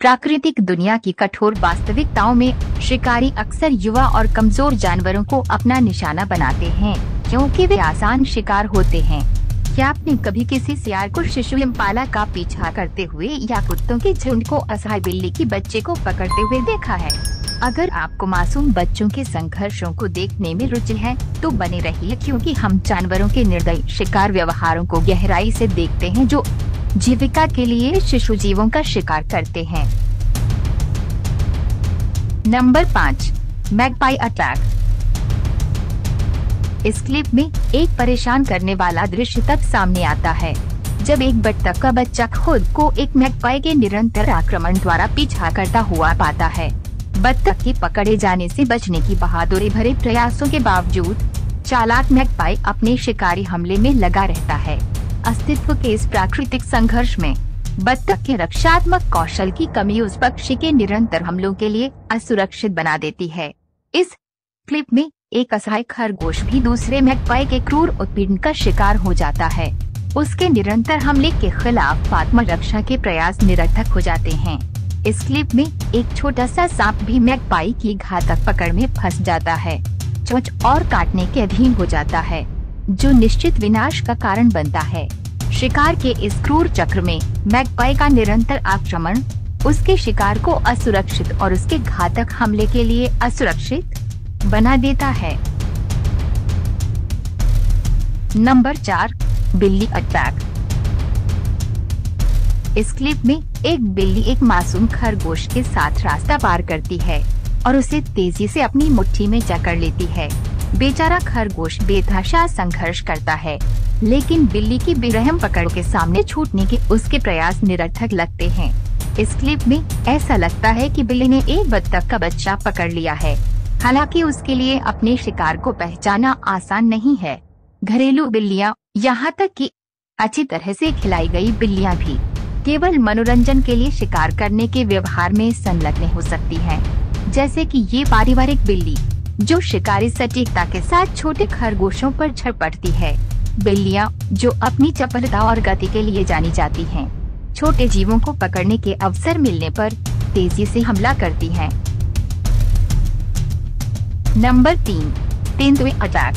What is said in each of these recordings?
प्राकृतिक दुनिया की कठोर वास्तविकताओं में शिकारी अक्सर युवा और कमजोर जानवरों को अपना निशाना बनाते हैं क्योंकि वे आसान शिकार होते हैं। क्या आपने कभी किसी सियार को शिशु इम्पाला का पीछा करते हुए या कुत्तों के झुंड को असहाय बिल्ली की बच्चे को पकड़ते हुए देखा है? अगर आपको मासूम बच्चों के संघर्षों को देखने में रुचि है तो बने रहिए, क्योंकि हम जानवरों के निर्दयी शिकार व्यवहारों को गहराई से देखते हैं जो जीविका के लिए शिशु जीवों का शिकार करते हैं। Number 5, magpie attack. इस क्लिप में एक परेशान करने वाला दृश्य तब सामने आता है जब एक बत्तख का बच्चा खुद को एक मैगपाई के निरंतर आक्रमण द्वारा पीछा करता हुआ पाता है। बत्तख के पकड़े जाने से बचने की बहादुरी भरे प्रयासों के बावजूद चालाक मैगपाई अपने शिकारी हमले में लगा रहता है। अस्तित्व के इस प्राकृतिक संघर्ष में बत्तख के रक्षात्मक कौशल की कमी उस पक्षी के निरंतर हमलों के लिए असुरक्षित बना देती है। इस क्लिप में एक असहाय खरगोश भी दूसरे मैगपाई के क्रूर उत्पीड़न का शिकार हो जाता है। उसके निरंतर हमले के खिलाफ आत्मरक्षा के प्रयास निरर्थक हो जाते हैं। इस क्लिप में एक छोटा सा सांप भी मैगपाई की घातक पकड़ में फंस जाता है, चोंच और काटने के अधीन हो जाता है, जो निश्चित विनाश का कारण बनता है। शिकार के इस क्रूर चक्र में मैगपाई का निरंतर आक्रमण उसके शिकार को असुरक्षित और उसके घातक हमले के लिए असुरक्षित बना देता है। नंबर 4, बिल्ली अटैक। इस क्लिप में एक बिल्ली एक मासूम खरगोश के साथ रास्ता पार करती है और उसे तेजी से अपनी मुट्ठी में जकड़ लेती है। बेचारा खरगोश बेतहाशा संघर्ष करता है, लेकिन बिल्ली की बेरहम पकड़ के सामने छूटने के उसके प्रयास निरर्थक लगते हैं। इस क्लिप में ऐसा लगता है कि बिल्ली ने एक बत्तख का बच्चा पकड़ लिया है, हालांकि उसके लिए अपने शिकार को पहचाना आसान नहीं है। घरेलू बिल्लियां, यहाँ तक कि अच्छी तरह से खिलाई गई बिल्लियां भी केवल मनोरंजन के लिए शिकार करने के व्यवहार में संलग्न हो सकती हैं, जैसे कि ये पारिवारिक बिल्ली जो शिकारी सटीकता के साथ छोटे खरगोशों पर झपटती है। बिल्लियां जो अपनी चपलता और गति के लिए जानी जाती हैं, छोटे जीवों को पकड़ने के अवसर मिलने पर तेजी से हमला करती हैं। नंबर 3, तेंदुए अटैक।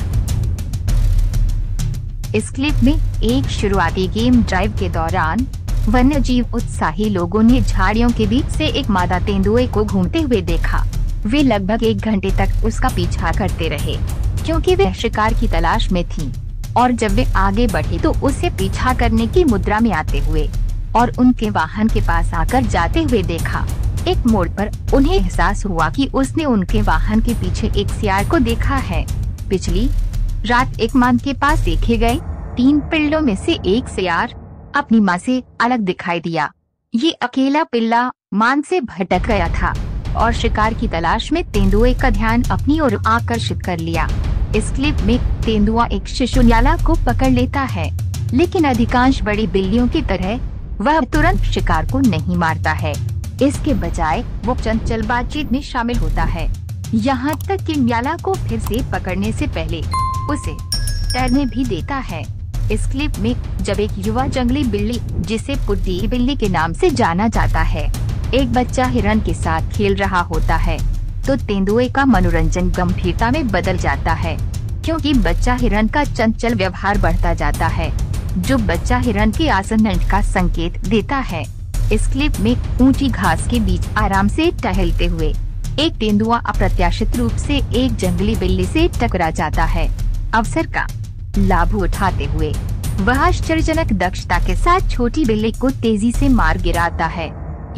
इस क्लिप में एक शुरुआती गेम ड्राइव के दौरान वन्यजीव उत्साही लोगों ने झाड़ियों के बीच से एक मादा तेंदुए को घूमते हुए देखा। वे लगभग 1 घंटे तक उसका पीछा करते रहे क्योंकि वे शिकार की तलाश में थीं, और जब वे आगे बढ़े तो उसे पीछा करने की मुद्रा में आते हुए और उनके वाहन के पास आकर जाते हुए देखा। एक मोड़ पर उन्हें एहसास हुआ कि उसने उनके वाहन के पीछे एक सियार को देखा है। पिछली रात एक मां के पास देखे गए 3 पिल्लों में से एक सियार अपनी मां से अलग दिखाई दिया। ये अकेला पिल्ला मां से भटक गया था और शिकार की तलाश में तेंदुए का ध्यान अपनी ओर आकर्षित कर लिया। इस क्लिप में तेंदुआ एक शिशु न्याला को पकड़ लेता है, लेकिन अधिकांश बड़ी बिल्लियों की तरह वह तुरंत शिकार को नहीं मारता है। इसके बजाय वो चंचल बातचीत में शामिल होता है, यहाँ तक कि न्याला को फिर से पकड़ने से पहले उसे तैरने भी देता है। इस क्लिप में जब एक युवा जंगली बिल्ली, जिसे पुड्डी बिल्ली के नाम से जाना जाता है, एक बच्चा हिरन के साथ खेल रहा होता है, तो तेंदुए का मनोरंजन गंभीरता में बदल जाता है, क्योंकि बच्चा हिरन का चंचल व्यवहार बढ़ता जाता है, जो बच्चा हिरन के आसन्न का संकेत देता है। इस क्लिप में ऊंची घास के बीच आराम से टहलते हुए एक तेंदुआ अप्रत्याशित रूप से एक जंगली बिल्ली से टकरा जाता है। अवसर का लाभ उठाते हुए वह आश्चर्यजनक दक्षता के साथ छोटी बिल्ली को तेजी से मार गिराता है।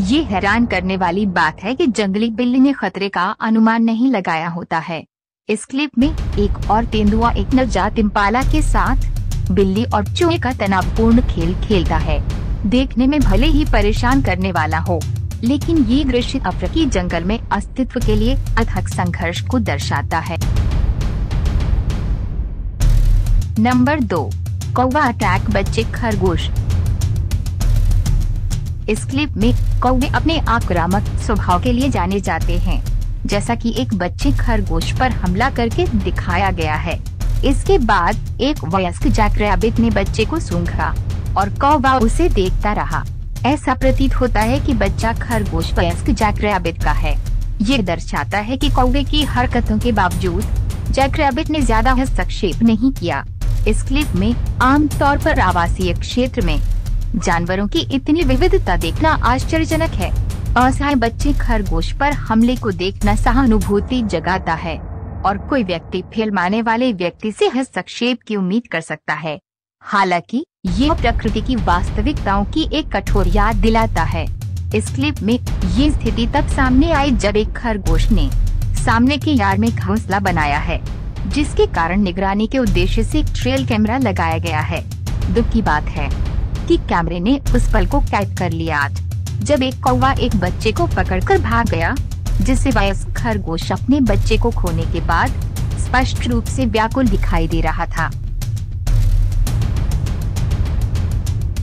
ये हैरान करने वाली बात है कि जंगली बिल्ली ने खतरे का अनुमान नहीं लगाया होता है। इस क्लिप में एक और तेंदुआ एक नवजात इम्पाला के साथ बिल्ली और चूहे का तनावपूर्ण खेल खेलता है। देखने में भले ही परेशान करने वाला हो, लेकिन ये दृश्य अफ्रीकी जंगल में अस्तित्व के लिए अथक संघर्ष को दर्शाता है। नंबर 2, कौवा अटैक बच्चे खरगोश। इस क्लिप में कौवे अपने आक्रामक स्वभाव के लिए जाने जाते हैं, जैसा कि एक बच्चे खरगोश पर हमला करके दिखाया गया है। इसके बाद एक वयस्क जैकरैबिट ने बच्चे को सूंघा और कौवा उसे देखता रहा। ऐसा प्रतीत होता है कि बच्चा खरगोश वयस्क जैक रैबिट का है। ये दर्शाता है कि कौवे की हरकतों के बावजूद जैक रैबिट ने ज्यादा हस्तक्षेप नहीं किया। इस क्लिप में आमतौर पर आवासीय क्षेत्र में जानवरों की इतनी विविधता देखना आश्चर्यजनक है। असहाय बच्चे खरगोश पर हमले को देखना सहानुभूति जगाता है और कोई व्यक्ति फिल्माने वाले व्यक्ति से हस्तक्षेप की उम्मीद कर सकता है। हालांकि ये प्रकृति की वास्तविकताओं की एक कठोर याद दिलाता है। इस क्लिप में ये स्थिति तब सामने आई जब एक खरगोश ने सामने के यार्ड में घोंसला बनाया है, जिसके कारण निगरानी के उद्देश्य से एक ट्रेल कैमरा लगाया गया है। दुख की बात है कि कैमरे ने उस पल को कैद कर लिया जब एक कौवा एक बच्चे को पकड़कर भाग गया, जिससे वयस्क खरगोश अपने बच्चे को खोने के बाद स्पष्ट रूप से व्याकुल दिखाई दे रहा था।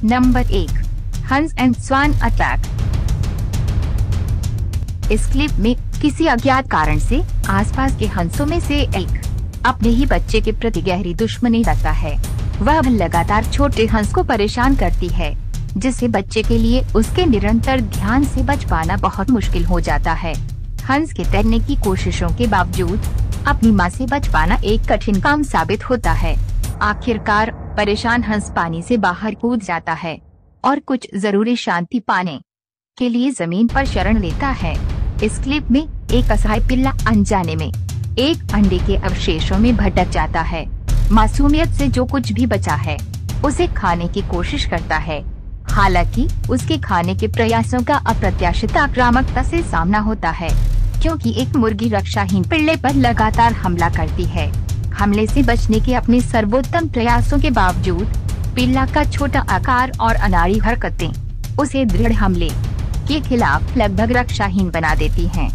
नंबर 1, हंस एंड स्वान अटैक। इस क्लिप में किसी अज्ञात कारण से आसपास के हंसों में से एक अपने ही बच्चे के प्रति गहरी दुश्मनी रखता है। वह लगातार छोटे हंस को परेशान करती है, जिससे बच्चे के लिए उसके निरंतर ध्यान से बच पाना बहुत मुश्किल हो जाता है। हंस के तैरने की कोशिशों के बावजूद अपनी मां से बच पाना एक कठिन काम साबित होता है। आखिरकार परेशान हंस पानी से बाहर कूद जाता है और कुछ जरूरी शांति पाने के लिए जमीन पर शरण लेता है। इस क्लिप में एक असहाय पिल्ला अनजाने में एक अंडे के अवशेषों में भटक जाता है। मासूमियत से जो कुछ भी बचा है उसे खाने की कोशिश करता है। हालांकि उसके खाने के प्रयासों का अप्रत्याशित आक्रामकता से सामना होता है, क्योंकि एक मुर्गी रक्षाहीन पिल्ले पर लगातार हमला करती है। हमले से बचने के अपने सर्वोत्तम प्रयासों के बावजूद पिल्ला का छोटा आकार और अनाड़ी हरकतें उसे दृढ़ हमले के खिलाफ लगभग रक्षाहीन बना देती हैं।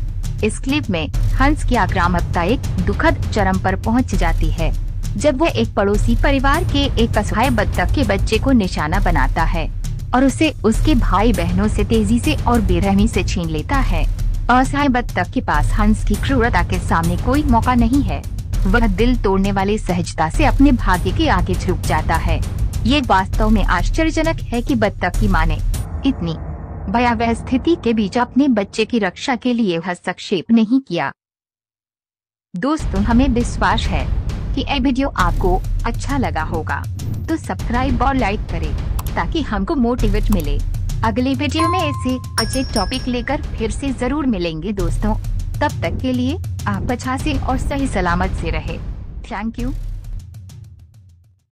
इस क्लिप में हंस की आक्रामकता एक दुखद चरम पर पहुंच जाती है जब वह एक पड़ोसी परिवार के एक असहाय बत्तख के बच्चे को निशाना बनाता है और उसे उसके भाई बहनों से तेजी से और बेरहमी से छीन लेता है। असहाय बत्तख के पास हंस की क्रूरता के सामने कोई मौका नहीं है। वह दिल तोड़ने वाली सहजता से अपने भाग्य के आगे झुक जाता है। ये वास्तव में आश्चर्यजनक है कि बत्तख की मां ने इतनी भयावह स्थिति के बीच अपने बच्चे की रक्षा के लिए हस्तक्षेप नहीं किया। दोस्तों, हमें विश्वास है कि यह वीडियो आपको अच्छा लगा होगा, तो सब्सक्राइब और लाइक करें ताकि हमको मोटिवेट मिले। अगले वीडियो में ऐसे अच्छे टॉपिक लेकर फिर से जरूर मिलेंगे दोस्तों। तब तक के लिए आप अच्छा से और सही सलामत से रहे। Thank you.